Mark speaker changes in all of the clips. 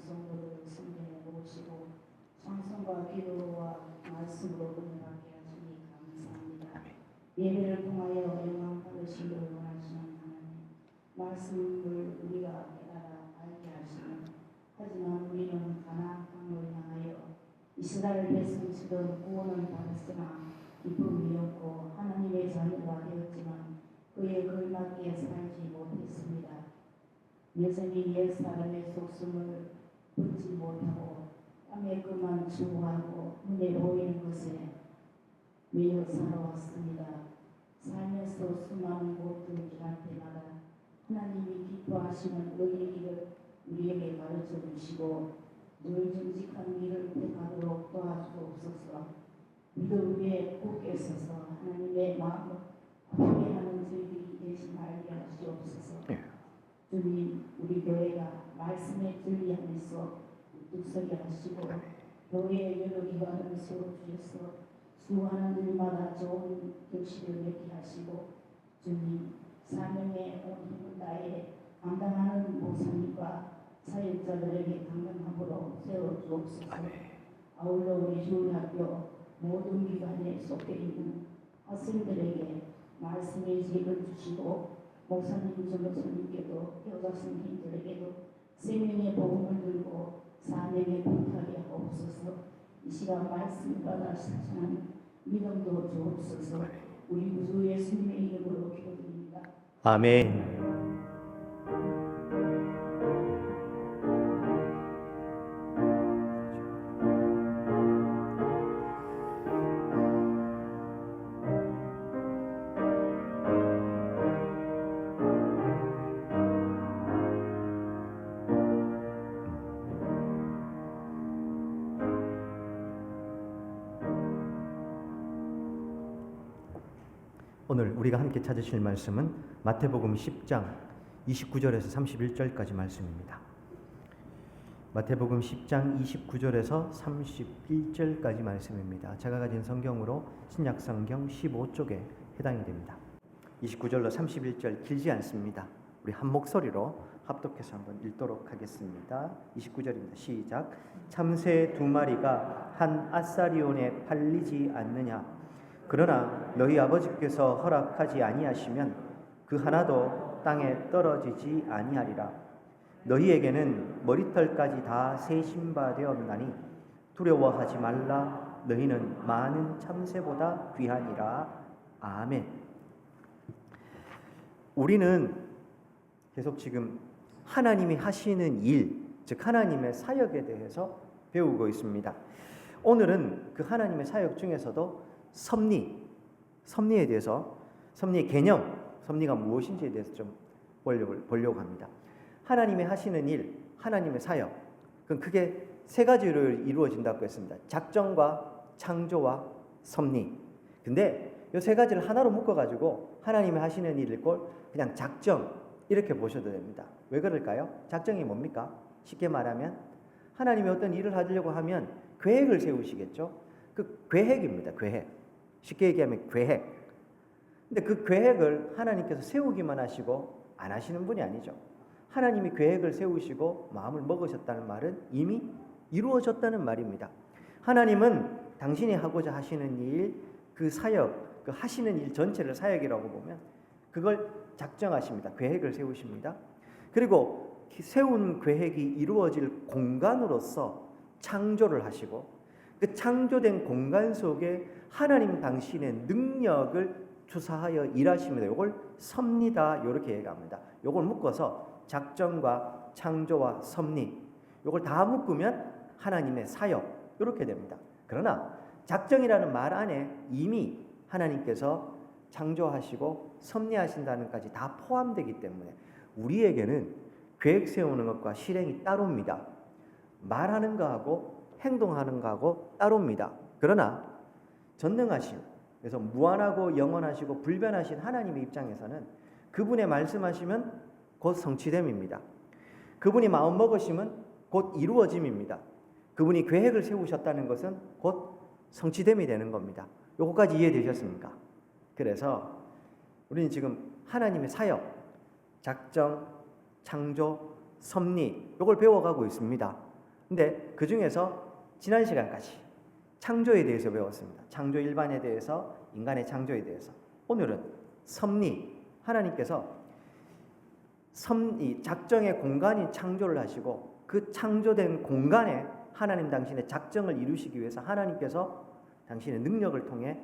Speaker 1: 성도를 성전에 모시고 찬송과 기도와 말씀으로 은혜받게 하시니 감사합니다. 예배를 통하여 영광 받으시기를 원하시는 하나님, 말씀을 우리가 깨달아 알게 하시는, 하지만 우리는 가나안 땅을 향하여 이스라엘 백성처럼 구원을 받았으나 기쁨이 없고 하나님의 자녀가 되었지만 그에 걸맞게 살지 못했습니다. 여전히 옛 사람의 속성을 벗지 못하고 땀에 그만 추구하고 눈에 보이는 것에 매여 살아왔습니다. 살면서 수많은 곳들 지날 때마다 하나님이 기뻐하시는 의의 길을 우리에게 가르쳐 주시고 늘 정직한 길을 택하도록 도와주옵소서. 믿음 위에 굳게 서서 하나님의 마음을 아프게 하는 저희들이 대신 알게 하시옵소서. 주님, 우리 교회가 말씀의 진리 안에서 뚝서게 하시고 교회의 여러 기관을 세워주셔서 수많은 일마다 좋은 결실을 맺게 하시고 주님, 사명에 온 힘을 다해 감당하는 목사님과 사역자들에게 강건함으로 세워주옵소서. 아울러 우리 주일학교 모든 기관에 속해 있는 학생들에게 말씀의 지혜를 주시고 목사님, 전도사님께도 교사선생님들에게도 생명의 복음을 들고 사명에 불타게 하옵소서. 이 시간 말씀 받아 실천하는 믿음도 주옵소서. 우리 구주 예수님의 이름으로 기도드립니다.
Speaker 2: 아멘. 오늘 우리가 함께 찾으실 말씀은 마태복음 10장 29절에서 31절까지 말씀입니다. 마태복음 10장 29절에서 31절까지 말씀입니다. 제가 가진 성경으로 신약성경 15쪽에 해당이 됩니다. 29절로 31절 길지 않습니다. 우리 한 목소리로 합독해서 한번 읽도록 하겠습니다. 29절입니다. 시작. 참새 2마리가 한 아사리온에 팔리지 않느냐? 그러나 너희 아버지께서 허락하지 아니하시면 그 하나도 땅에 떨어지지 아니하리라. 너희에게는 머리털까지 다 세신 바 되었나니 두려워하지 말라. 너희는 많은 참새보다 귀하니라. 아멘. 우리는 계속 지금 하나님이 하시는 일, 즉 하나님의 사역에 대해서 배우고 있습니다. 오늘은 그 하나님의 사역 중에서도 섭리에 대해서, 섭리의 개념, 섭리가 무엇인지에 대해서 좀 보려고 합니다. 하나님이 하시는 일, 하나님의 사역, 그건 크게 세 가지로 이루어진다고 했습니다. 작정과 창조와 섭리. 근데 이 세 가지를 하나로 묶어가지고 하나님이 하시는 일일 걸 그냥 작정 이렇게 보셔도 됩니다. 왜 그럴까요? 작정이 뭡니까? 쉽게 말하면 하나님이 어떤 일을 하려고 하면 계획을 세우시겠죠. 그 계획입니다. 계획. 쉽게 얘기하면 계획. 근데 그 계획을 하나님께서 세우기만 하시고 안 하시는 분이 아니죠. 하나님이 계획을 세우시고 마음을 먹으셨다는 말은 이미 이루어졌다는 말입니다. 하나님은 당신이 하고자 하시는 일, 그 사역, 그 하시는 일 전체를 사역이라고 보면 그걸 작정하십니다. 계획을 세우십니다. 그리고 세운 계획이 이루어질 공간으로서 창조를 하시고 그 창조된 공간 속에 하나님 당신의 능력을 투사하여 일하십니다. 이걸 섭리다 이렇게 얘기합니다. 이걸 묶어서 작정과 창조와 섭리, 이걸 다 묶으면 하나님의 사역 이렇게 됩니다. 그러나 작정이라는 말 안에 이미 하나님께서 창조하시고 섭리하신다는 것까지 다 포함되기 때문에 우리에게는 계획 세우는 것과 실행이 따로입니다. 말하는 거하고 행동하는 거하고 따로입니다. 그러나 전능하신, 그래서 무한하고 영원하시고 불변하신 하나님의 입장에서는 그분의 말씀하시면 곧 성취됨입니다. 그분이 마음 먹으시면 곧 이루어짐입니다. 그분이 계획을 세우셨다는 것은 곧 성취됨이 되는 겁니다. 요거까지 이해되셨습니까? 그래서 우리는 지금 하나님의 사역, 작정, 창조, 섭리 요걸 배워가고 있습니다. 근데 그 중에서 지난 시간까지 창조에 대해서 배웠습니다. 창조 일반에 대해서, 인간의 창조에 대해서. 오늘은 섭리, 하나님께서 이 작정의 공간이 창조를 하시고 그 창조된 공간에 하나님 당신의 작정을 이루시기 위해서 하나님께서 당신의 능력을 통해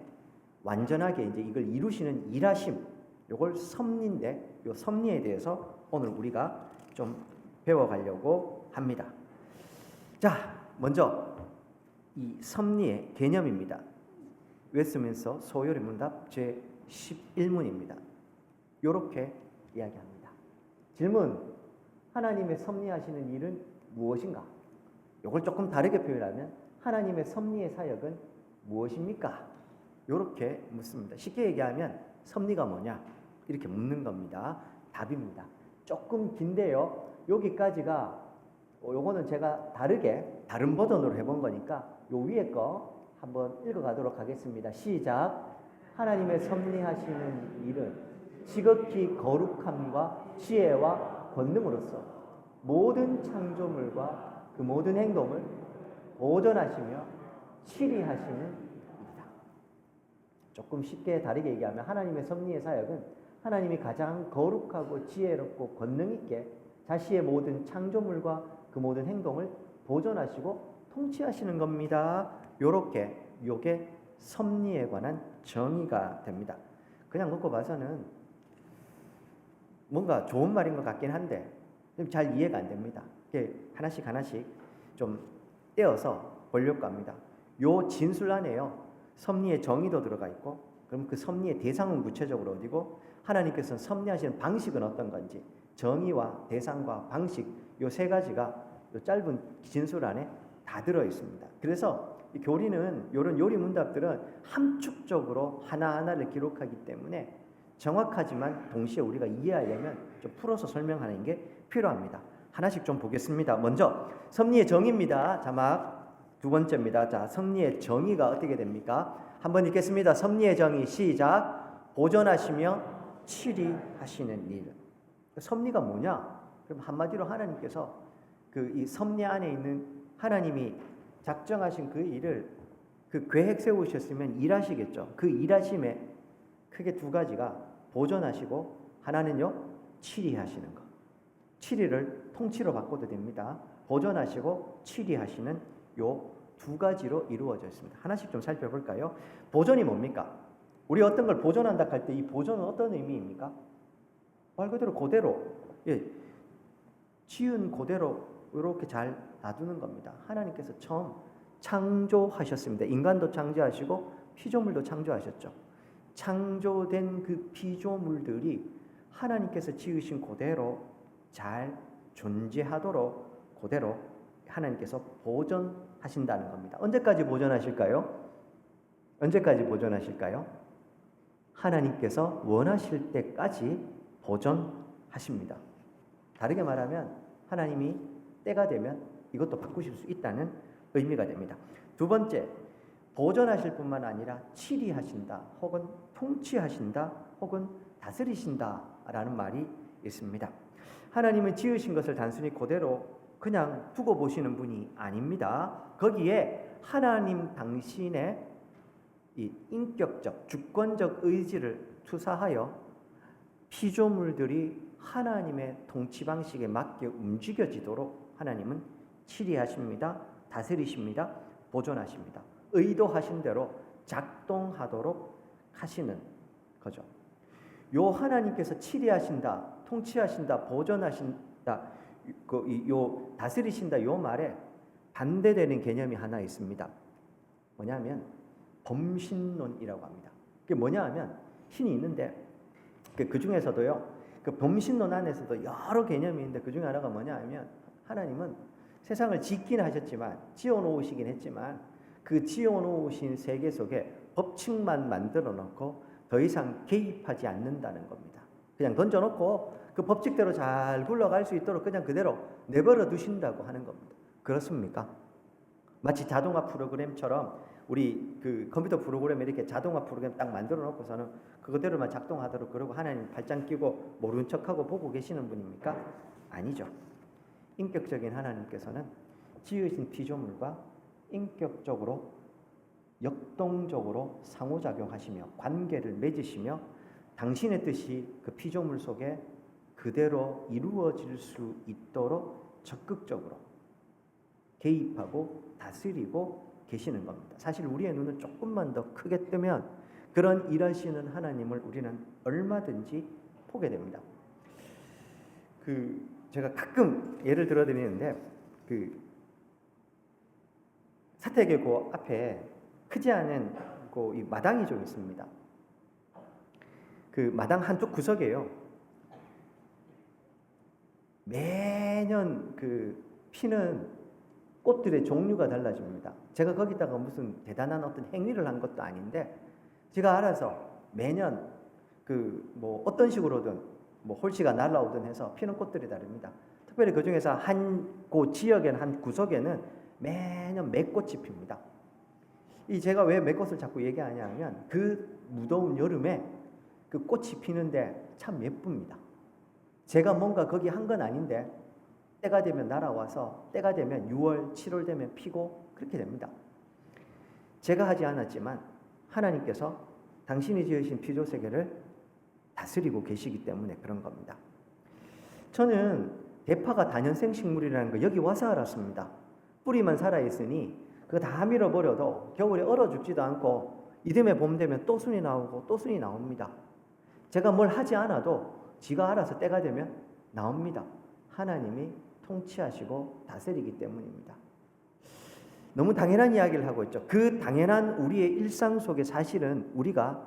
Speaker 2: 완전하게 이제 이걸 이루시는 일하심, 요걸 섭리인데 요 섭리에 대해서 오늘 우리가 좀 배워가려고 합니다. 자, 먼저 이 섭리의 개념입니다. 웨스트민스터 소요리 문답 제 11문입니다. 요렇게 이야기합니다. 질문: 하나님의 섭리하시는 일은 무엇인가? 요걸 조금 다르게 표현하면 하나님의 섭리의 사역은 무엇입니까? 요렇게 묻습니다. 쉽게 얘기하면 섭리가 뭐냐? 이렇게 묻는 겁니다. 답입니다. 조금 긴데요. 여기까지가 요거는 제가 다른 버전으로 해본 거니까 요 위에 거 한번 읽어가도록 하겠습니다. 시작. 하나님의 섭리하시는 일은 지극히 거룩함과 지혜와 권능으로서 모든 창조물과 그 모든 행동을 보존하시며 치리하시는 일이다. 조금 쉽게 다르게 얘기하면 하나님의 섭리의 사역은 하나님이 가장 거룩하고 지혜롭고 권능 있게 자신의 모든 창조물과 그 모든 행동을 보존하시고 통치하시는 겁니다. 요게 섭리에 관한 정의가 됩니다. 그냥 놓고 봐서는 뭔가 좋은 말인 것 같긴 한데 잘 이해가 안 됩니다. 하나씩 좀 떼어서 보려고 합니다. 요 진술 안에요, 섭리의 정의도 들어가 있고, 그럼 그 섭리의 대상은 구체적으로 어디고, 하나님께서는 섭리하시는 방식은 어떤 건지, 정의와 대상과 방식, 요 세 가지가 요 짧은 진술 안에 다 들어 있습니다. 그래서 이 교리는, 요런 요리 문답들은 함축적으로 하나하나를 기록하기 때문에 정확하지만 동시에 우리가 이해하려면 좀 풀어서 설명하는 게 필요합니다. 하나씩 좀 보겠습니다. 먼저 섭리의 정의입니다. 자막 두 번째입니다. 자, 섭리의 정의가 어떻게 됩니까? 한번 읽겠습니다. 섭리의 정의 시작. 보존하시며 치리하시는 일. 섭리가 뭐냐? 그럼 한마디로 하나님께서 이 섭리 안에 있는 하나님이 작정하신 그 일을, 그 계획 세우셨으면 일하시겠죠. 그 일하심에 크게 두 가지가 보존하시고, 하나는요 치리하시는 것. 치리를 통치로 바꿔도 됩니다. 보존하시고 치리하시는 요 두 가지로 이루어져 있습니다. 하나씩 좀 살펴볼까요? 보존이 뭡니까? 우리 어떤 걸 보존한다 할 때 이 보존은 어떤 의미입니까? 말 그대로 지은 그대로 이렇게 잘 놔두는 겁니다. 하나님께서 처음 창조하셨습니다. 인간도 창조하시고 피조물도 창조하셨죠. 창조된 그 피조물들이 하나님께서 지으신 그대로 잘 존재하도록 그대로 하나님께서 보존하신다는 겁니다. 언제까지 보존하실까요? 하나님께서 원하실 때까지 보존하십니다. 다르게 말하면 하나님이 때가 되면 이것도 바꾸실 수 있다는 의미가 됩니다. 두 번째, 보존하실 뿐만 아니라 치리하신다, 혹은 통치하신다, 혹은 다스리신다라는 말이 있습니다. 하나님은 지으신 것을 단순히 그대로 그냥 두고 보시는 분이 아닙니다. 거기에 하나님 당신의 이 인격적, 주권적 의지를 투사하여 피조물들이 하나님의 통치 방식에 맞게 움직여지도록 하나님은 치리하십니다, 다스리십니다, 보존하십니다. 의도하신 대로 작동하도록 하시는 거죠. 요 하나님께서 치리하신다, 통치하신다, 보존하신다, 요 다스리신다 요 말에 반대되는 개념이 하나 있습니다. 뭐냐면 범신론이라고 합니다. 그게 뭐냐 하면 신이 있는데 그 중에서도요, 그 범신론 안에서도 여러 개념이 있는데 그 중에 하나가 뭐냐 하면 하나님은 세상을 짓긴 하셨지만, 지어놓으시긴 했지만 그 지어놓으신 세계 속에 법칙만 만들어 놓고 더 이상 개입하지 않는다는 겁니다. 그냥 던져놓고 그 법칙대로 잘 굴러갈 수 있도록 그냥 그대로 내버려 두신다고 하는 겁니다. 그렇습니까? 마치 자동화 프로그램처럼 우리 그 컴퓨터 프로그램에 이렇게 자동화 프로그램 딱 만들어 놓고서는 그거대로만 작동하도록 그러고 하나님 발장 끼고 모른 척하고 보고 계시는 분입니까? 아니죠. 인격적인 하나님께서는 지으신 피조물과 인격적으로 역동적으로 상호작용하시며 관계를 맺으시며 당신의 뜻이 그 피조물 속에 그대로 이루어질 수 있도록 적극적으로 개입하고 다스리고 계시는 겁니다. 사실 우리의 눈을 조금만 더 크게 뜨면 그런 일하시는 하나님을 우리는 얼마든지 보게 됩니다. 제가 가끔 예를 들어 드리는데 사택의 앞에 크지 않은 이 마당이 좀 있습니다. 그 마당 한쪽 구석에요. 매년 피는 꽃들의 종류가 달라집니다. 제가 거기다가 무슨 대단한 어떤 행위를 한 것도 아닌데 제가 알아서 매년 어떤 식으로든 홀씨가 날라오든 해서 피는 꽃들이 다릅니다. 특별히 그 중에서 그 지역에는 한 구석에는 매년 매꽃이 핍니다. 제가 왜 매꽃을 자꾸 얘기하냐면 그 무더운 여름에 그 꽃이 피는데 참 예쁩니다. 제가 뭔가 거기 한 건 아닌데 때가 되면 날아와서 때가 되면 6월, 7월 되면 피고 그렇게 됩니다. 제가 하지 않았지만 하나님께서 당신이 지으신 피조 세계를 다스리고 계시기 때문에 그런 겁니다. 저는 대파가 다년생 식물이라는 거 여기 와서 알았습니다. 뿌리만 살아있으니 그거 다 밀어버려도 겨울에 얼어 죽지도 않고 이듬해 봄 되면 또 순이 나오고 또 순이 나옵니다. 제가 뭘 하지 않아도 지가 알아서 때가 되면 나옵니다. 하나님이 통치하시고 다스리기 때문입니다. 너무 당연한 이야기를 하고 있죠. 그 당연한 우리의 일상 속에 사실은 우리가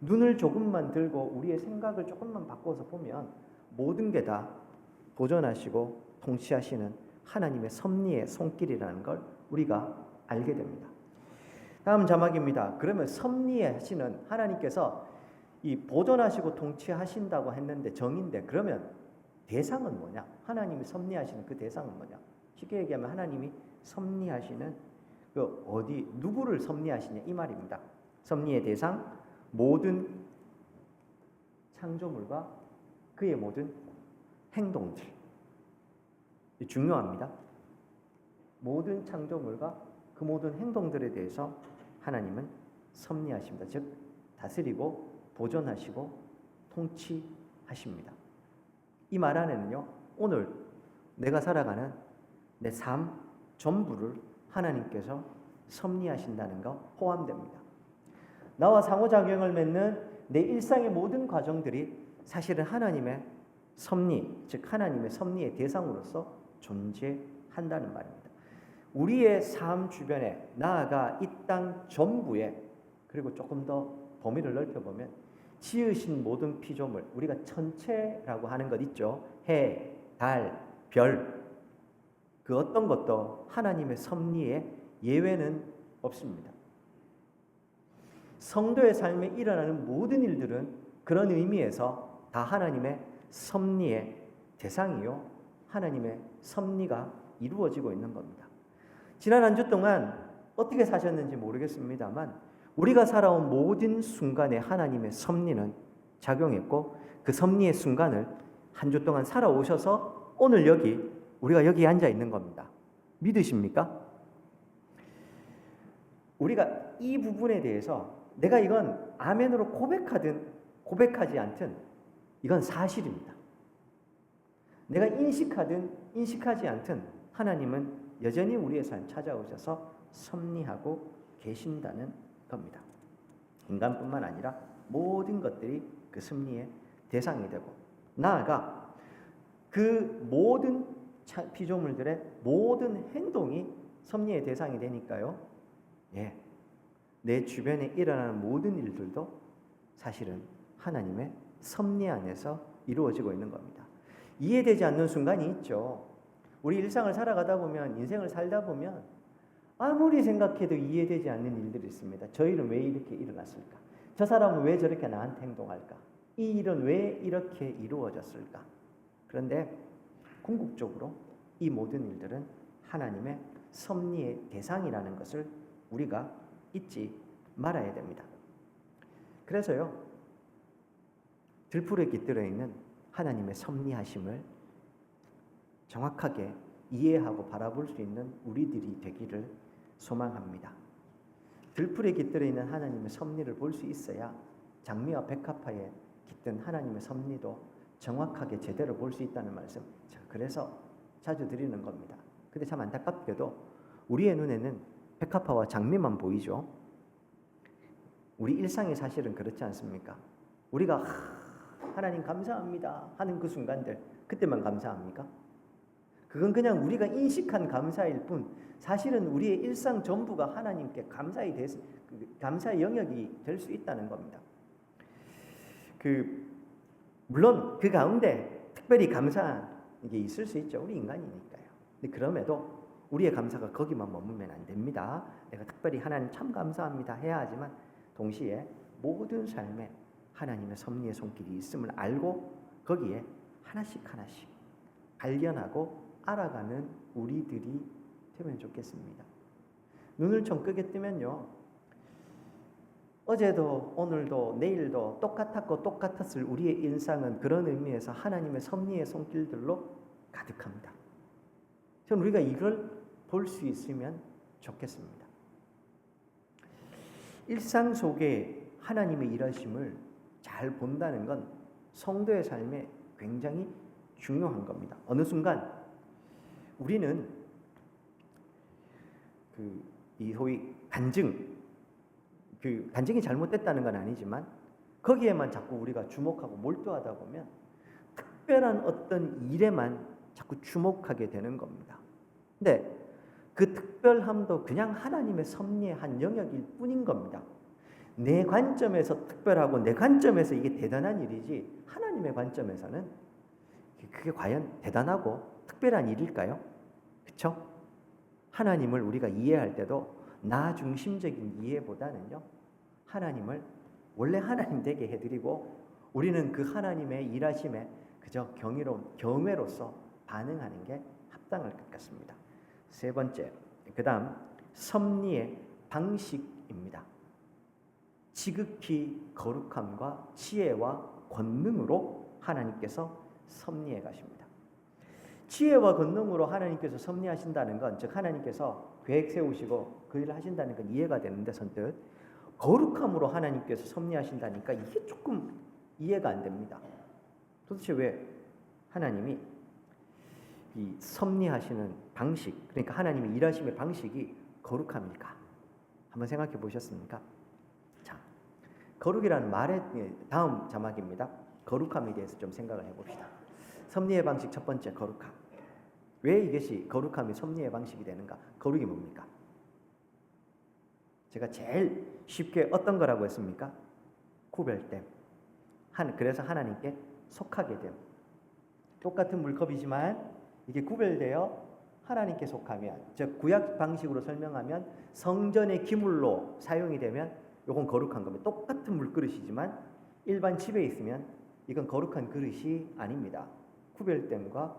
Speaker 2: 눈을 조금만 들고 우리의 생각을 조금만 바꿔서 보면 모든 게 다 보존하시고 통치하시는 하나님의 섭리의 손길이라는 걸 우리가 알게 됩니다. 다음 자막입니다. 그러면 섭리하시는 하나님께서 이 보존하시고 통치하신다고 했는데 정인데 그러면 대상은 뭐냐? 하나님이 섭리하시는 그 대상은 뭐냐? 쉽게 얘기하면 하나님이 섭리하시는 누구를 섭리하시냐 이 말입니다. 섭리의 대상 모든 창조물과 그의 모든 행동들. 중요합니다. 모든 창조물과 그 모든 행동들에 대해서 하나님은 섭리하십니다. 즉 다스리고 보존하시고 통치하십니다. 이 말 안에는요, 오늘 내가 살아가는 내 삶 전부를 하나님께서 섭리하신다는 거 포함됩니다. 나와 상호작용을 맺는 내 일상의 모든 과정들이 사실은 하나님의 섭리, 즉 하나님의 섭리의 대상으로서 존재한다는 말입니다. 우리의 삶 주변에 나아가 이 땅 전부에 그리고 조금 더 범위를 넓혀보면 지으신 모든 피조물, 우리가 천체라고 하는 것 있죠. 해, 달, 별, 그 어떤 것도 하나님의 섭리에 예외는 없습니다. 성도의 삶에 일어나는 모든 일들은 그런 의미에서 다 하나님의 섭리의 대상이요, 하나님의 섭리가 이루어지고 있는 겁니다. 지난 한 주 동안 어떻게 사셨는지 모르겠습니다만 우리가 살아온 모든 순간에 하나님의 섭리는 작용했고 그 섭리의 순간을 한 주 동안 살아오셔서 오늘 우리가 여기 앉아 있는 겁니다. 믿으십니까? 우리가 이 부분에 대해서 내가 이건 아멘으로 고백하든 고백하지 않든 이건 사실입니다. 내가 인식하든 인식하지 않든 하나님은 여전히 우리의 삶 찾아오셔서 섭리하고 계신다는 겁니다. 인간뿐만 아니라 모든 것들이 그 섭리의 대상이 되고 나아가 그 모든 피조물들의 모든 행동이 섭리의 대상이 되니까요. 내 주변에 일어나는 모든 일들도 사실은 하나님의 섭리 안에서 이루어지고 있는 겁니다. 이해되지 않는 순간이 있죠. 우리 일상을 살아가다 보면, 인생을 살다 보면 아무리 생각해도 이해되지 않는 일들이 있습니다. 저 일은 왜 이렇게 일어났을까? 저 사람은 왜 저렇게 나한테 행동할까? 이 일은 왜 이렇게 이루어졌을까? 그런데 궁극적으로 이 모든 일들은 하나님의 섭리의 대상이라는 것을 우리가 잊지 말아야 됩니다. 그래서요, 들풀에 깃들어 있는 하나님의 섭리하심을 정확하게 이해하고 바라볼 수 있는 우리들이 되기를 소망합니다. 들풀에 깃들어 있는 하나님의 섭리를 볼 수 있어야 장미와 백합화에 깃든 하나님의 섭리도 정확하게 제대로 볼 수 있다는 말씀. 자, 그래서 자주 드리는 겁니다. 근데 참 안타깝게도 우리의 눈에는 백합화와 장미만 보이죠. 우리 일상이 사실은 그렇지 않습니까? 우리가 하나님 감사합니다 하는 그 순간들, 그때만 감사합니까? 그건 그냥 우리가 인식한 감사일 뿐 사실은 우리의 일상 전부가 하나님께 감사의 영역이 될 수 있다는 겁니다. 물론 그 가운데 특별히 감사한 게 있을 수 있죠. 우리 인간이니까요. 근데 그럼에도 우리의 감사가 거기만 머물면 안 됩니다. 내가 특별히 하나님 참 감사합니다 해야 하지만 동시에 모든 삶에 하나님의 섭리의 손길이 있음을 알고 거기에 하나씩 발견하고 알아가는 우리들이 되면 좋겠습니다. 눈을 좀 크게 뜨면요, 어제도 오늘도 내일도 똑같았고 똑같았을 우리의 일상은 그런 의미에서 하나님의 섭리의 손길들로 가득합니다. 저는 우리가 이걸 볼 수 있으면 좋겠습니다. 일상 속에 하나님의 일하심을 잘 본다는 건 성도의 삶에 굉장히 중요한 겁니다. 어느 순간 우리는 이 소위 간증이 잘못됐다는 건 아니지만 거기에만 자꾸 우리가 주목하고 몰두하다 보면 특별한 어떤 일에만 자꾸 주목하게 되는 겁니다. 근데 그 특별함도 그냥 하나님의 섭리의 한 영역일 뿐인 겁니다. 내 관점에서 특별하고 내 관점에서 이게 대단한 일이지 하나님의 관점에서는 그게 과연 대단하고 특별한 일일까요? 그렇죠? 하나님을 우리가 이해할 때도 나 중심적인 이해보다는요, 하나님을 원래 하나님 되게 해드리고 우리는 그 하나님의 일하심에 그저 경외로서 반응하는 게 합당할 것 같습니다. 세 번째, 그 다음 섭리의 방식입니다. 지극히 거룩함과 지혜와 권능으로 하나님께서 섭리해 가십니다. 지혜와 권능으로 하나님께서 섭리하신다는 건, 즉 하나님께서 계획 세우시고 그 일을 하신다는 건 이해가 되는데 선뜻 거룩함으로 하나님께서 섭리하신다니까 이게 조금 이해가 안 됩니다. 도대체 왜 하나님이 이 섭리하시는 방식, 그러니까 하나님의 일하심의 방식이 거룩함일까? 한번 생각해 보셨습니까? 자, 거룩이라는 말의 다음 자막입니다. 거룩함에 대해서 좀 생각을 해봅시다. 섭리의 방식 첫 번째, 거룩함. 왜 이것이 거룩함이 섭리의 방식이 되는가? 거룩이 뭡니까? 제가 제일 쉽게 어떤 거라고 했습니까? 구별됨. 그래서 하나님께 속하게 됨. 똑같은 물컵이지만 이게 구별되어 하나님께 속하면, 즉 구약 방식으로 설명하면 성전의 기물로 사용이 되면 이건 거룩한 겁니다. 똑같은 물그릇이지만 일반 집에 있으면 이건 거룩한 그릇이 아닙니다. 구별됨과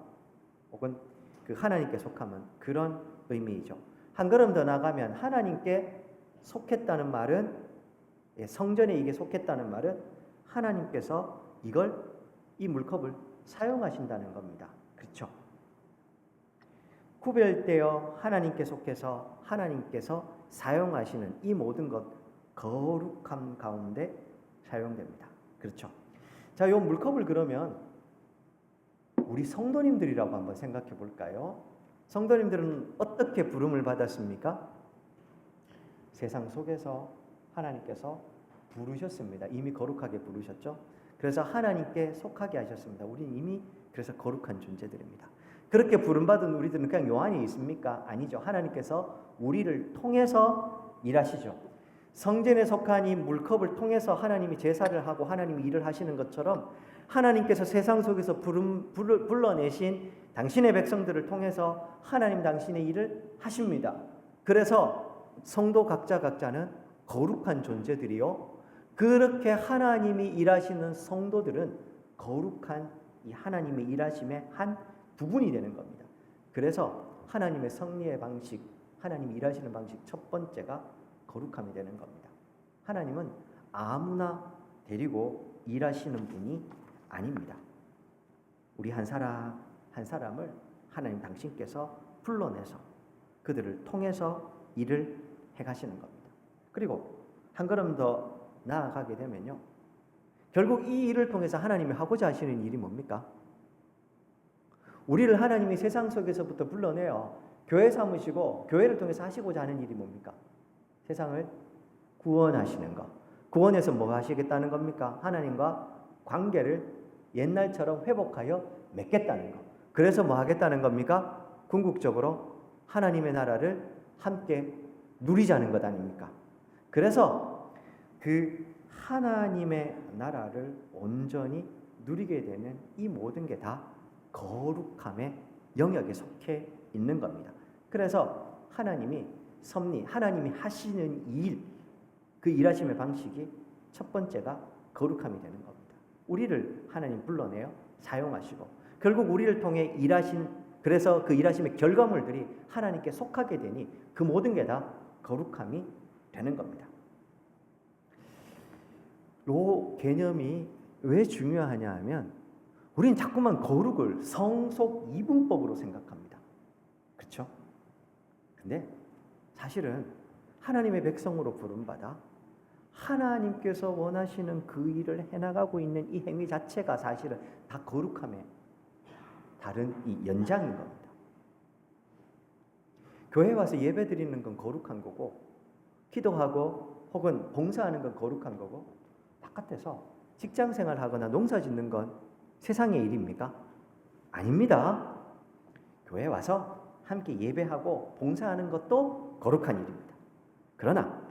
Speaker 2: 혹은 그 하나님께 속하면 그런 의미이죠. 한 걸음 더 나가면 하나님께 속했다는 말은, 성전에 이게 속했다는 말은 하나님께서 이 물컵을 사용하신다는 겁니다. 그렇죠? 구별되어 하나님께 속해서 하나님께서 사용하시는 이 모든 것 거룩함 가운데 사용됩니다. 그렇죠? 자, 이 물컵을 그러면 우리 성도님들이라고 한번 생각해 볼까요? 성도님들은 어떻게 부름을 받았습니까? 세상 속에서 하나님께서 부르셨습니다. 이미 거룩하게 부르셨죠? 그래서 하나님께 속하게 하셨습니다. 우리는 이미 그래서 거룩한 존재들입니다. 그렇게 부름받은 우리들은 그냥 요 안에 있습니까? 아니죠. 하나님께서 우리를 통해서 일하시죠. 성전에 속한 이 물컵을 통해서 하나님이 제사를 하고 하나님이 일을 하시는 것처럼 하나님께서 세상 속에서 불러내신 당신의 백성들을 통해서 하나님 당신의 일을 하십니다. 그래서 성도 각자는 거룩한 존재들이요, 그렇게 하나님이 일하시는 성도들은 거룩한 이 하나님의 일하심의 한 부분이 되는 겁니다. 그래서 하나님의 섭리의 방식, 하나님이 일하시는 방식 첫 번째가 거룩함이 되는 겁니다. 하나님은 아무나 데리고 일하시는 분이 아닙니다. 우리 한 사람 한 사람을 하나님 당신께서 불러내서 그들을 통해서 일을 해가시는 겁니다. 그리고 한 걸음 더 나아가게 되면요, 결국 이 일을 통해서 하나님이 하고자 하시는 일이 뭡니까? 우리를 하나님이 세상 속에서부터 불러내어 교회 삼으시고 교회를 통해서 하시고자 하는 일이 뭡니까? 세상을 구원하시는 것. 구원해서 뭐 하시겠다는 겁니까? 하나님과 관계를 옛날처럼 회복하여 맺겠다는 것. 그래서 뭐 하겠다는 겁니까? 궁극적으로 하나님의 나라를 함께 누리자는 것 아닙니까? 그래서 그 하나님의 나라를 온전히 누리게 되는 이 모든 게 다 거룩함의 영역에 속해 있는 겁니다. 그래서 하나님이 섭리, 하나님이 하시는 일, 그 일하심의 방식이 첫 번째가 거룩함이 되는 겁니다. 우리를 하나님 불러내어 사용하시고 결국 우리를 통해 일하신, 그래서 그 일하심의 결과물들이 하나님께 속하게 되니 그 모든 게 다 거룩함이 되는 겁니다. 이 개념이 왜 중요하냐 하면 우리는 자꾸만 거룩을 성속 이분법으로 생각합니다. 그렇죠? 근데 사실은 하나님의 백성으로 부름받아 하나님께서 원하시는 그 일을 해나가고 있는 이 행위 자체가 사실은 다 거룩함의 다른 이 연장인 겁니다. 교회 와서 예배 드리는 건 거룩한 거고, 기도하고 혹은 봉사하는 건 거룩한 거고, 바깥에서 직장 생활하거나 농사 짓는 건 세상의 일입니까? 아닙니다. 교회 와서 함께 예배하고 봉사하는 것도 거룩한 일입니다. 그러나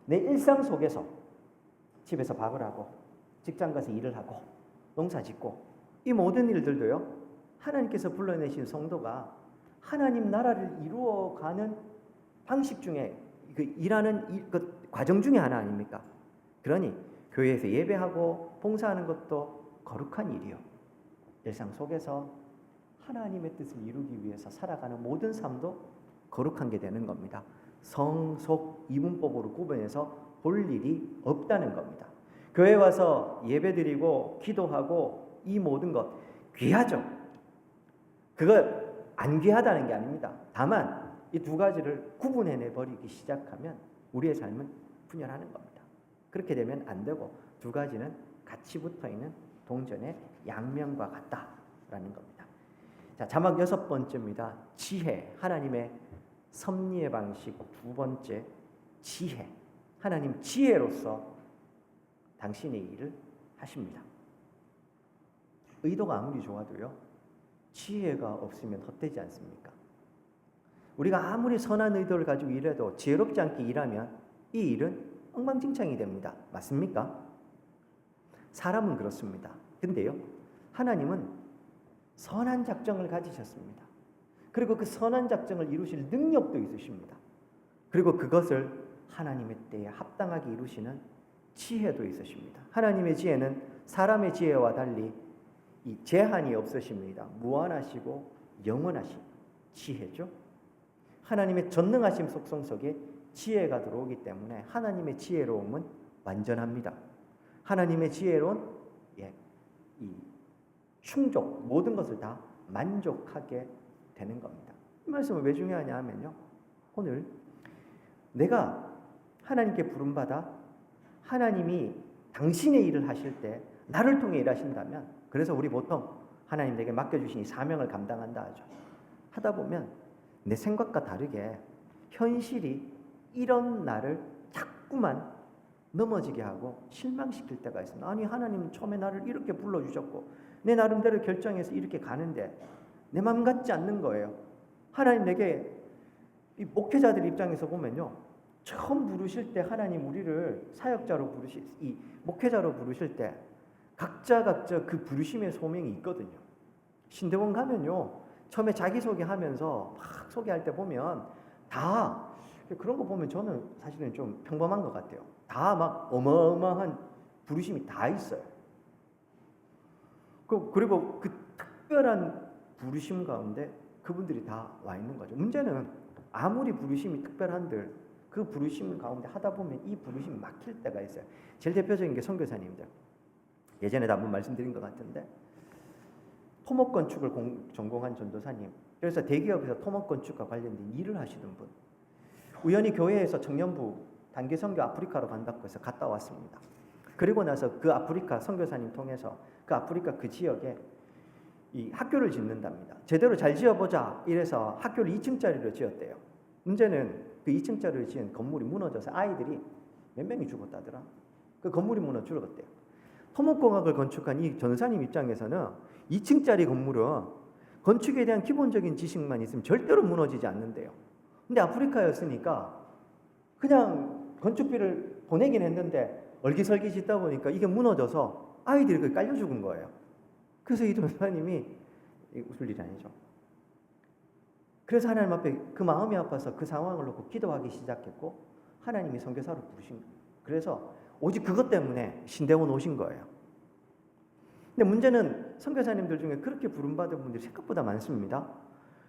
Speaker 2: 내 일상 속에서 집에서 밥을 하고 직장 가서 일을 하고 농사 짓고 이 모든 일들도요, 하나님께서 불러내신 성도가 하나님 나라를 이루어가는 방식 중에 그 일하는 그 과정 중에 하나 아닙니까? 그러니 교회에서 예배하고 봉사하는 것도 거룩한 일이요, 일상 속에서 하나님의 뜻을 이루기 위해서 살아가는 모든 삶도 거룩한 게 되는 겁니다. 성속 이분법으로 구분해서 볼 일이 없다는 겁니다. 교회 와서 예배드리고 기도하고 이 모든 것 귀하죠. 그거 안 귀하다는 게 아닙니다. 다만 이 두 가지를 구분해내 버리기 시작하면 우리의 삶은 분열하는 겁니다. 그렇게 되면 안 되고 두 가지는 같이 붙어있는 동전의 양면과 같다라는 겁니다. 자, 자막 6번째입니다. 지혜, 하나님의 섭리의 방식. 두 번째, 지혜. 하나님 지혜로서 당신의 일을 하십니다. 의도가 아무리 좋아도요, 지혜가 없으면 헛되지 않습니까? 우리가 아무리 선한 의도를 가지고 일해도 지혜롭지 않게 일하면 이 일은 엉망진창이 됩니다. 맞습니까? 사람은 그렇습니다. 근데요, 하나님은 선한 작정을 가지셨습니다. 그리고 그 선한 작정을 이루실 능력도 있으십니다. 그리고 그것을 하나님의 때에 합당하게 이루시는 지혜도 있으십니다. 하나님의 지혜는 사람의 지혜와 달리 이 제한이 없으십니다. 무한하시고 영원하신 지혜죠. 하나님의 전능하심 속성 속에 지혜가 들어오기 때문에 하나님의 지혜로움은 완전합니다. 하나님의 지혜로운 이 충족, 모든 것을 다 만족하게 되는 겁니다. 이 말씀은 왜 중요하냐 하면요, 오늘 내가 하나님께 부름받아 하나님이 당신의 일을 하실 때 나를 통해 일하신다면, 그래서 우리 보통 하나님 내게 맡겨주신 이 사명을 감당한다 하죠. 하다 보면 내 생각과 다르게 현실이 이런 나를 자꾸만 넘어지게 하고 실망시킬 때가 있습니다. 아니, 하나님은 처음에 나를 이렇게 불러주셨고 내 나름대로 결정해서 이렇게 가는데 내 마음 같지 않는 거예요. 하나님 내게, 이 목회자들 입장에서 보면요, 처음 부르실 때 하나님 우리를 사역자로 이 목회자로 부르실 때 각자 그 부르심의 소명이 있거든요. 신대원 가면요, 처음에 자기소개하면서 막 소개할 때 보면 다 그런 거 보면 저는 사실은 좀 평범한 것 같아요. 다 막 어마어마한 부르심이 다 있어요. 그리고 그 특별한 부르심 가운데 그분들이 다 와 있는 거죠. 문제는 아무리 부르심이 특별한들 그 부르심 가운데 하다 보면 이 부르심이 막힐 때가 있어요. 제일 대표적인 게 선교사님들. 예전에도 한번 말씀드린 것 같은데 토목 건축을 전공한 전도사님 그래서 대기업에서 토목 건축과 관련된 일을 하시던 분. 우연히 교회에서 청년부 단기 선교 아프리카로 간다고 해서 갔다 왔습니다. 그리고 나서 그 아프리카 선교사님 통해서 그 아프리카 그 지역에 이 학교를 짓는답니다. 제대로 잘 지어보자 이래서 학교를 2층짜리로 지었대요. 문제는 그 2층짜리로 지은 건물이 무너져서 아이들이 몇 명이 죽었다더라. 그 건물이 무너져 죽었대요. 토목공학을 건축한 이 전사님 입장에서는 2층짜리 건물은 건축에 대한 기본적인 지식만 있으면 절대로 무너지지 않는데요. 근데 아프리카였으니까 그냥 건축비를 보내긴 했는데 얼기설기 짓다 보니까 이게 무너져서 아이들이 거기 깔려 죽은 거예요. 그래서 이 전사님이 웃을 일이 아니죠. 그래서 하나님 앞에 그 마음이 아파서 그 상황을 놓고 기도하기 시작했고 하나님이 선교사로 부르신 거예요. 그래서 오직 그것 때문에 신대원 오신 거예요. 근데 문제는 선교사님들 중에 그렇게 부름받은 분들이 생각보다 많습니다.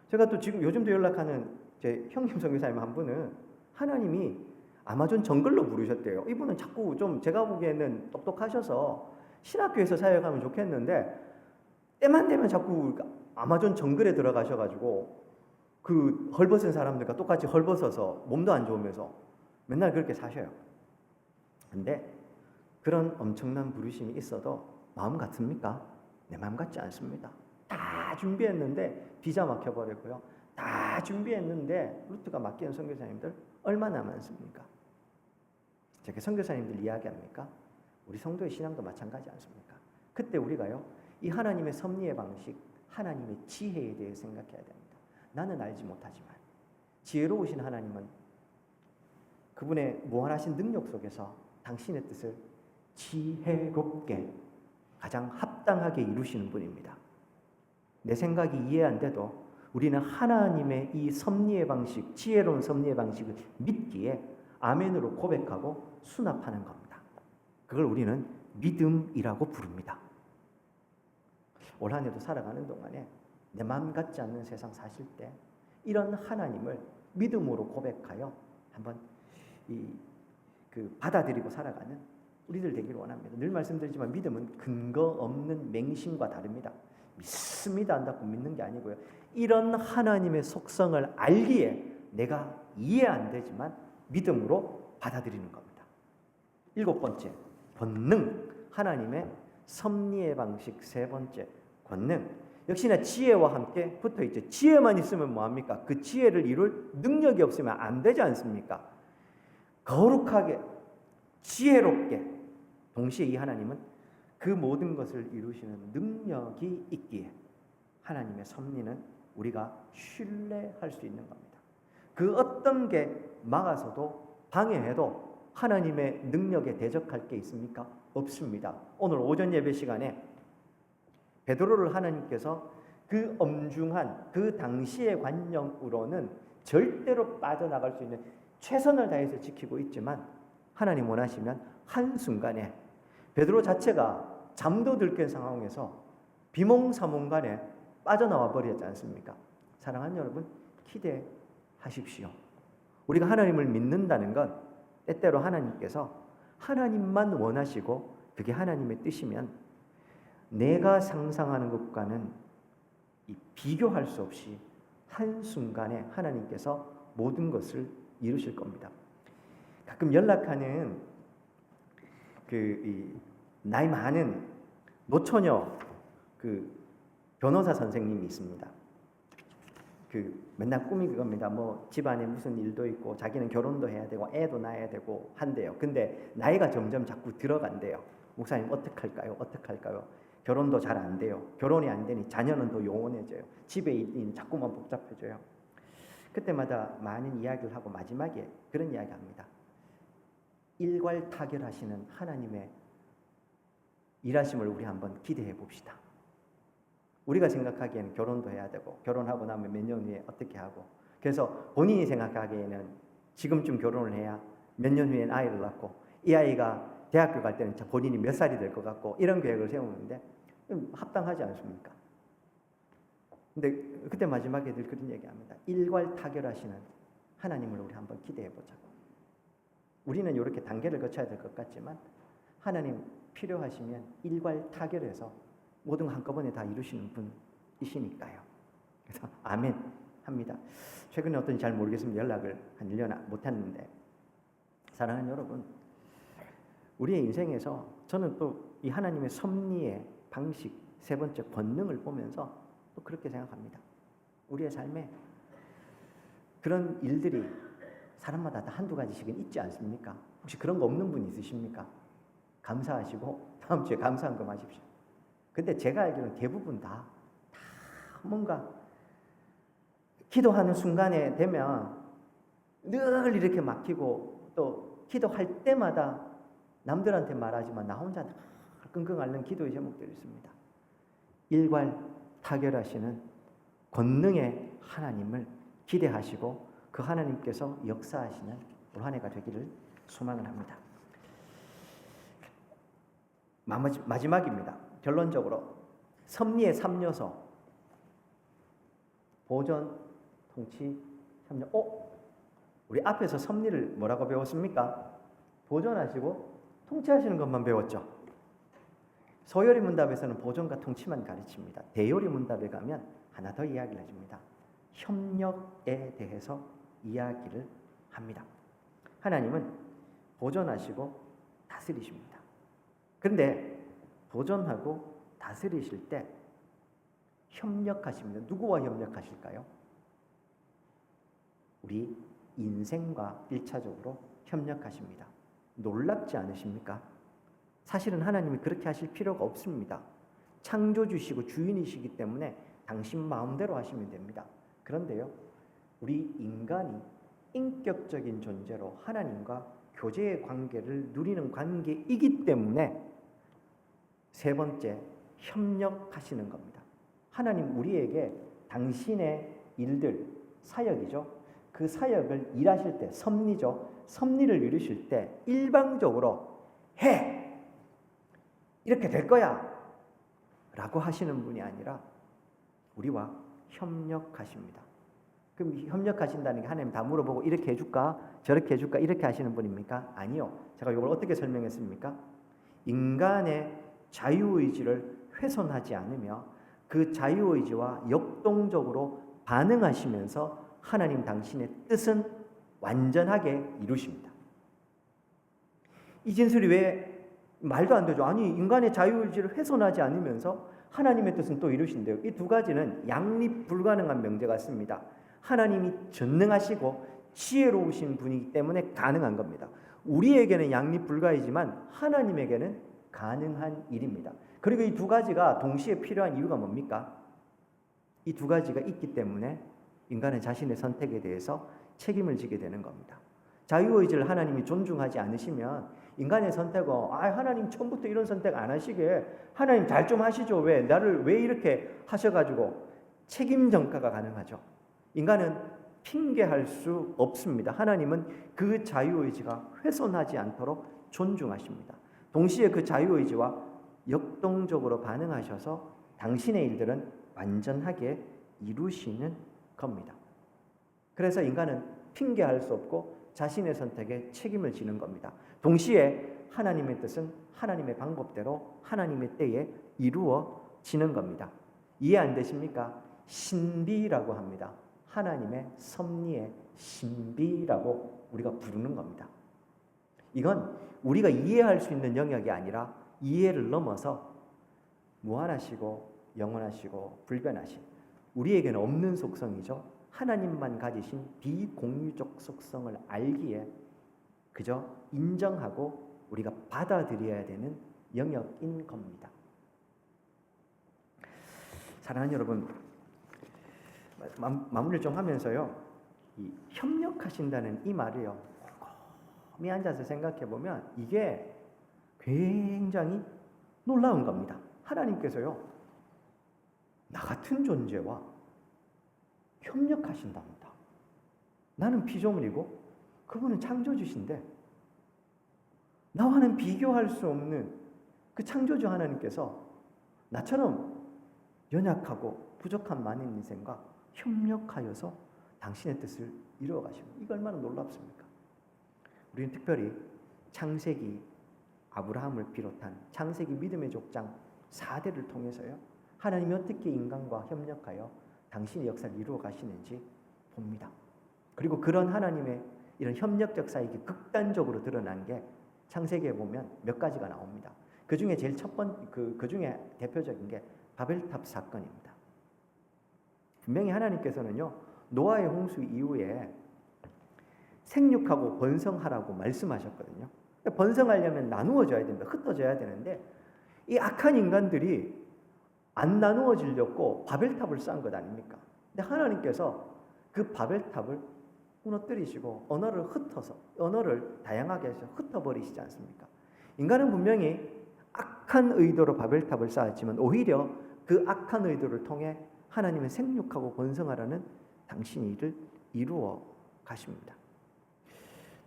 Speaker 2: 제가 또 지금 요즘도 연락하는 제 형님 선교사님 한 분은 하나님이 아마존 정글로 부르셨대요. 이분은 자꾸 좀 제가 보기에는 똑똑하셔서 신학교에서 사역하면 좋겠는데 때만 되면 자꾸 아마존 정글에 들어가셔가지고 그 헐벗은 사람들과 똑같이 헐벗어서 몸도 안 좋으면서 맨날 그렇게 사셔요. 근데 그런 엄청난 부르심이 있어도 마음 같습니까? 내 마음 같지 않습니다. 다 준비했는데 비자 막혀버리고요. 다 준비했는데 루트가 막히는 선교사님들 얼마나 많습니까? 제가 선교사님들 이야기합니까? 우리 성도의 신앙도 마찬가지 않습니까? 그때 우리가요, 이 하나님의 섭리의 방식, 하나님의 지혜에 대해 생각해야 됩니다. 나는 알지 못하지만 지혜로우신 하나님은 그분의 무한하신 능력 속에서 당신의 뜻을 지혜롭게 가장 합당하게 이루시는 분입니다. 내 생각이 이해 안 돼도 우리는 하나님의 이 섭리의 방식, 지혜로운 섭리의 방식을 믿기에 아멘으로 고백하고 수납하는 겁니다. 그걸 우리는 믿음이라고 부릅니다. 올 한 해도 살아가는 동안에 내 마음 같지 않는 세상 사실 때 이런 하나님을 믿음으로 고백하여 한번 받아들이고 살아가는 우리들 되기를 원합니다. 늘 말씀드리지만 믿음은 근거 없는 맹신과 다릅니다. 믿습니다 한다고 믿는 게 아니고요. 이런 하나님의 속성을 알기에 내가 이해 안 되지만 믿음으로 받아들이는 겁니다. 7번째, 권능. 하나님의 섭리의 방식. 3번째, 권능. 역시나 지혜와 함께 붙어 있죠. 지혜만 있으면 뭐합니까? 그 지혜를 이룰 능력이 없으면 안 되지 않습니까? 거룩하게, 지혜롭게. 동시에 이 하나님은 그 모든 것을 이루시는 능력이 있기에 하나님의 섭리는 우리가 신뢰할 수 있는 겁니다. 그 어떤 게 막아서도 방해해도 하나님의 능력에 대적할 게 있습니까? 없습니다. 오늘 오전 예배 시간에 베드로를 하나님께서 그 엄중한 그 당시의 관념으로는 절대로 빠져나갈 수 있는 최선을 다해서 지키고 있지만 하나님 원하시면 한순간에 베드로 자체가 잠도 들깬 상황에서 비몽사몽간에 빠져나와 버렸지 않습니까? 사랑하는 여러분, 기대하십시오. 우리가 하나님을 믿는다는 건 때때로 하나님께서 하나님만 원하시고 그게 하나님의 뜻이면 내가 상상하는 것과는 비교할 수 없이 한순간에 하나님께서 모든 것을 이루실 겁니다. 가끔 연락하는 나이 많은 노처녀 변호사 선생님이 있습니다. 맨날 꿈이 그겁니다. 뭐 집안에 무슨 일도 있고 자기는 결혼도 해야 되고 애도 낳아야 되고 한대요. 근데 나이가 점점 자꾸 들어간대요. 목사님 어떡할까요? 어떡할까요? 결혼도 잘 안 돼요. 결혼이 안 되니 자녀는 더 영원해져요. 집에 있는 자꾸만 복잡해져요. 그때마다 많은 이야기를 하고 마지막에 그런 이야기 합니다. 일괄타결하시는 하나님의 일하심을 우리 한번 기대해 봅시다. 우리가 생각하기에는 결혼도 해야 되고 결혼하고 나면 몇 년 후에 어떻게 하고 그래서 본인이 생각하기에는 지금쯤 결혼을 해야 몇 년 후엔 아이를 낳고 이 아이가 대학교 갈 때는 본인이 몇 살이 될 것 같고 이런 계획을 세우는데 합당하지 않습니까? 근데 그때 마지막에 늘 그런 얘기합니다. 일괄타결하시는 하나님을 우리 한번 기대해 보자고. 우리는 이렇게 단계를 거쳐야 될 것 같지만 하나님 필요하시면 일괄타결해서 모든 거 한꺼번에 다 이루시는 분이시니까요. 그래서 아멘 합니다. 최근에 어떤지 잘 모르겠습니다. 연락을 한 1년 못 했는데, 사랑하는 여러분, 우리의 인생에서 저는 또 이 하나님의 섭리의 방식, 세 번째 권능을 보면서 또 그렇게 생각합니다. 우리의 삶에 그런 일들이 사람마다 다 한두 가지씩은 있지 않습니까? 혹시 그런 거 없는 분 있으십니까? 감사하시고 다음 주에 감사한 거 하십시오. 근데 제가 알기로는 대부분 다 뭔가 기도하는 순간에 되면 늘 이렇게 막히고, 또 기도할 때마다 남들한테 말하지만 나 혼자 끙끙 앓는 기도의 제목들이 있습니다. 일괄타결하시는 권능의 하나님을 기대하시고 그 하나님께서 역사하시는 올 한 해가 되기를 소망을 합니다. 마지막입니다. 결론적으로 섭리의 3요소, 보존, 통치, 협력. 우리 앞에서 섭리를 뭐라고 배웠습니까? 보존하시고 통치하시는 것만 배웠죠. 소요리 문답에서는 보존과 통치만 가르칩니다. 대요리 문답에 가면 하나 더 이야기를 해줍니다. 협력에 대해서 이야기를 합니다. 하나님은 보존하시고 다스리십니다. 그런데 보존하고 다스리실 때 협력하십니다. 누구와 협력하실까요? 우리 인생과 1차적으로 협력하십니다. 놀랍지 않으십니까? 사실은 하나님이 그렇게 하실 필요가 없습니다. 창조주시고 주인이시기 때문에 당신 마음대로 하시면 됩니다. 그런데요, 우리 인간이 인격적인 존재로 하나님과 교제의 관계를 누리는 관계이기 때문에 세 번째, 협력하시는 겁니다. 하나님 우리에게 당신의 일들, 사역이죠. 그 사역을 일하실 때, 섭리죠. 섭리를 이루실 때 일방적으로 해! 이렇게 될 거야! 라고 하시는 분이 아니라 우리와 협력하십니다. 그럼 협력하신다는 게 하나님 다 물어보고 이렇게 해줄까? 저렇게 해줄까? 이렇게 하시는 분입니까? 아니요. 제가 이걸 어떻게 설명했습니까? 인간의 자유의지를 훼손하지 않으며 그 자유의지와 역동적으로 반응하시면서 하나님 당신의 뜻은 완전하게 이루십니다. 이 진술이 왜 말도 안 되죠? 아니, 인간의 자유의지를 훼손하지 않으면서 하나님의 뜻은 또 이루신대요. 이 두 가지는 양립 불가능한 명제 같습니다. 하나님이 전능하시고 지혜로우신 분이기 때문에 가능한 겁니다. 우리에게는 양립 불가이지만 하나님에게는 가능한 일입니다. 그리고 이 두 가지가 동시에 필요한 이유가 뭡니까? 이 두 가지가 있기 때문에 인간은 자신의 선택에 대해서 책임을 지게 되는 겁니다. 자유의지를 하나님이 존중하지 않으시면 인간의 선택은 하나님 처음부터 이런 선택 안 하시게 하나님 잘 좀 하시죠. 나를 왜 이렇게 하셔가지고 책임 전가가 가능하죠. 인간은 핑계할 수 없습니다. 하나님은 그 자유의지가 훼손하지 않도록 존중하십니다. 동시에 그 자유의지와 역동적으로 반응하셔서 당신의 일들은 완전하게 이루시는 겁니다. 그래서 인간은 핑계할 수 없고 자신의 선택에 책임을 지는 겁니다. 동시에 하나님의 뜻은 하나님의 방법대로 하나님의 때에 이루어지는 겁니다. 이해 안 되십니까? 신비라고 합니다. 하나님의 섭리의 신비라고 우리가 부르는 겁니다. 이건 우리가 이해할 수 있는 영역이 아니라 이해를 넘어서 무한하시고 영원하시고 불변하신 우리에게는 없는 속성이죠. 하나님만 가지신 비공유적 속성을 알기에 그저 인정하고 우리가 받아들여야 되는 영역인 겁니다. 사랑하는 여러분, 마무리를 좀 하면서요, 이 협력하신다는 이 말을요, 곰곰이 앉아서 생각해 보면 이게 굉장히 놀라운 겁니다. 하나님께서요, 나 같은 존재와 협력하신답니다. 나는 피조물이고 그분은 창조주신데 나와는 비교할 수 없는 그 창조주 하나님께서 나처럼 연약하고 부족한 많은 인생과 협력하여서 당신의 뜻을 이루어 가십니다. 이거 얼마나 놀랍습니까? 우리는 특별히 창세기 아브라함을 비롯한 창세기 믿음의 족장 4대를 통해서요, 하나님이 어떻게 인간과 협력하여 당신의 역사를 이루어 가시는지 봅니다. 그리고 그런 하나님의 이런 협력적 사역이 극단적으로 드러난 게 창세기에 보면 몇 가지가 나옵니다. 그 중에 제일 그 중에 대표적인 게 바벨탑 사건입니다. 분명히 하나님께서는요, 노아의 홍수 이후에 생육하고 번성하라고 말씀하셨거든요. 번성하려면 나누어져야 됩니다. 흩어져야 되는데 이 악한 인간들이 안 나누어지려고 바벨탑을 쌓은 것 아닙니까? 근데 하나님께서 그 바벨탑을 무너뜨리시고 언어를 다양하게 해서 흩어버리시지 않습니까? 인간은 분명히 악한 의도로 바벨탑을 쌓았지만 오히려 그 악한 의도를 통해 하나님은 생육하고 번성하라는 당신의 일을 이루어 가십니다.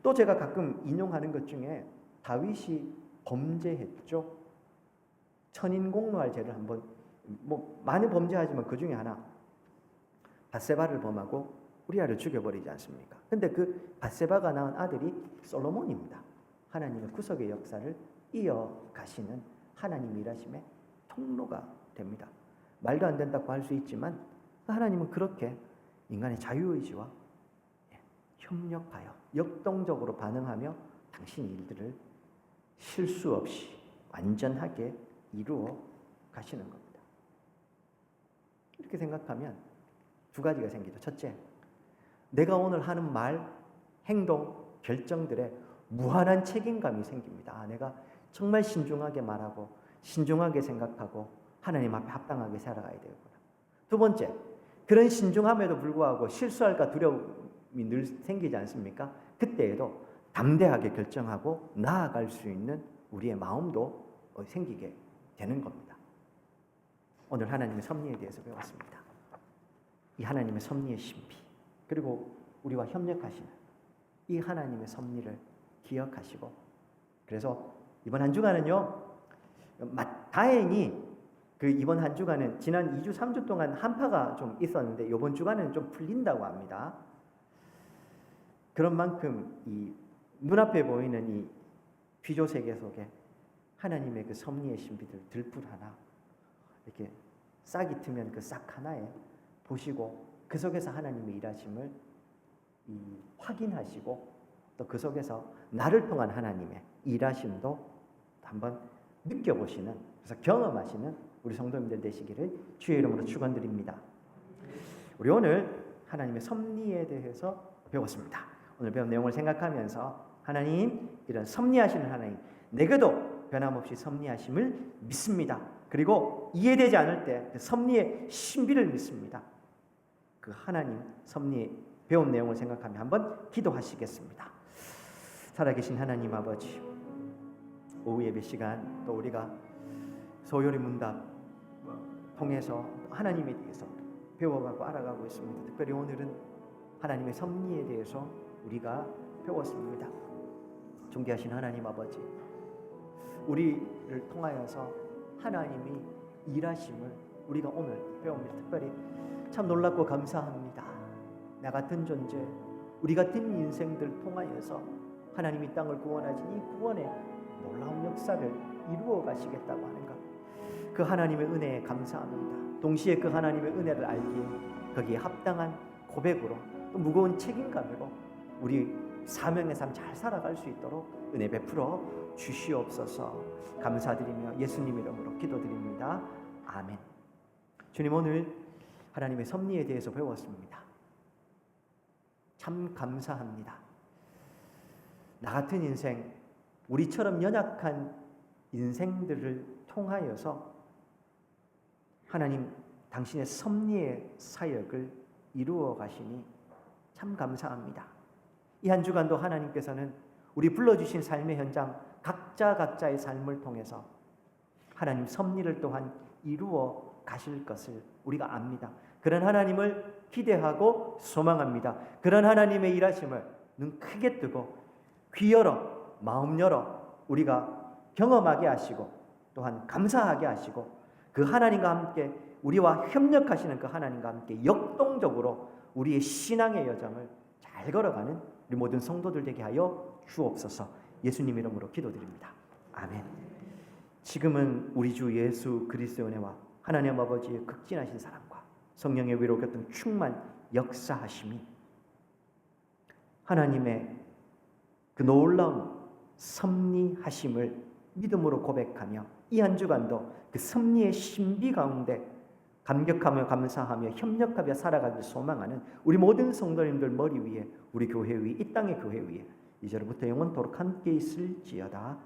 Speaker 2: 또 제가 가끔 인용하는 것 중에 다윗이 범죄했죠. 천인공노할 죄를 한번 많이 범죄하지만 그 중에 하나 밧세바를 범하고 우리아를 죽여버리지 않습니까? 근데 그 밧세바가 낳은 아들이 솔로몬입니다. 하나님의 구속의 역사를 이어가시는 하나님의 일하심의 통로가 됩니다. 말도 안 된다고 할 수 있지만 하나님은 그렇게 인간의 자유의지와 협력하여 역동적으로 반응하며 당신의 일들을 실수 없이 완전하게 이루어 가시는 겁니다. 이렇게 생각하면 두 가지가 생기죠. 첫째, 내가 오늘 하는 말, 행동, 결정들에 무한한 책임감이 생깁니다. 내가 정말 신중하게 말하고 신중하게 생각하고 하나님 앞에 합당하게 살아가야 되겠구나. 두 번째, 그런 신중함에도 불구하고 실수할까 두려움이 늘 생기지 않습니까? 그때에도 담대하게 결정하고 나아갈 수 있는 우리의 마음도 생기게 되는 겁니다. 오늘 하나님의 섭리에 대해서 배웠습니다. 이 하나님의 섭리의 신비, 그리고 우리와 협력하시는 이 하나님의 섭리를 기억하시고, 그래서 이번 한 주간은요, 다행히 이번 한 주간은 지난 2주, 3주 동안 한파가 좀 있었는데 이번 주간은 좀 풀린다고 합니다. 그런 만큼 이 눈앞에 보이는 이 귀조 세계 속에 하나님의 그 섭리의 신비들 들풀 하나 이렇게 싹이 트면 그 싹 하나에 보시고 그 속에서 하나님의 일하심을 확인하시고 또 그 속에서 나를 통한 하나님의 일하심도 한번 느껴보시는, 그래서 경험하시는 우리 성도님들 되시기를 주의 이름으로 축원드립니다. 우리 오늘 하나님의 섭리에 대해서 배웠습니다. 오늘 배운 내용을 생각하면서 하나님, 이런 섭리하시는 하나님, 내게도 변함없이 섭리하심을 믿습니다. 그리고 이해되지 않을 때 그 섭리의 신비를 믿습니다. 그 하나님 섭리 배운 내용을 생각하며 한번 기도하시겠습니다. 살아계신 하나님 아버지, 오후 예배 시간 또 우리가 소요리 문답 통해서 하나님에 대해서 배워가고 알아가고 있습니다. 특별히 오늘은 하나님의 섭리에 대해서 우리가 배웠습니다. 존귀하신 하나님 아버지, 우리를 통하여서 하나님이 일하심을 우리가 오늘 배웁니다. 특별히 참 놀랍고 감사합니다. 나 같은 존재, 우리 같은 인생들 통하여서 하나님이 땅을 구원하신 이 구원의 놀라운 역사를 이루어 가시겠다고 하는 것, 그 하나님의 은혜에 감사합니다. 동시에 그 하나님의 은혜를 알기에 거기에 합당한 고백으로 또 무거운 책임감으로 우리 사명의 삶 잘 살아갈 수 있도록 은혜 베풀어 주시옵소서. 감사드리며 예수님 이름으로 기도드립니다. 아멘. 주님, 오늘 하나님의 섭리에 대해서 배웠습니다. 참 감사합니다. 나 같은 인생, 우리처럼 연약한 인생들을 통하여서 하나님 당신의 섭리의 사역을 이루어 가시니 참 감사합니다. 이 한 주간도 하나님께서는 우리 불러주신 삶의 현장 각자의 삶을 통해서 하나님 섭리를 또한 이루어 가실 것을 우리가 압니다. 그런 하나님을 기대하고 소망합니다. 그런 하나님의 일하심을 눈 크게 뜨고 귀 열어 마음 열어 우리가 경험하게 하시고 또한 감사하게 하시고 그 하나님과 함께 우리와 협력하시는 그 하나님과 함께 역동적으로 우리의 신앙의 여정을 잘 걸어가는 우리 모든 성도들 되게 하여 주옵소서. 예수님 이름으로 기도드립니다. 아멘. 지금은 우리 주 예수 그리스도의 은혜와 하나님 아버지의 극진하신 사랑과 성령의 위로 교통 충만 역사하심이 하나님의 그 놀라운 섭리하심을 믿음으로 고백하며 이 한 주간도 그 섭리의 신비 가운데 감격하며 감사하며 협력하며 살아가길 소망하는 우리 모든 성도님들 머리 위에, 우리 교회 위, 이 땅의 교회 위에 이제로부터 영원토록 함께 있을지어다.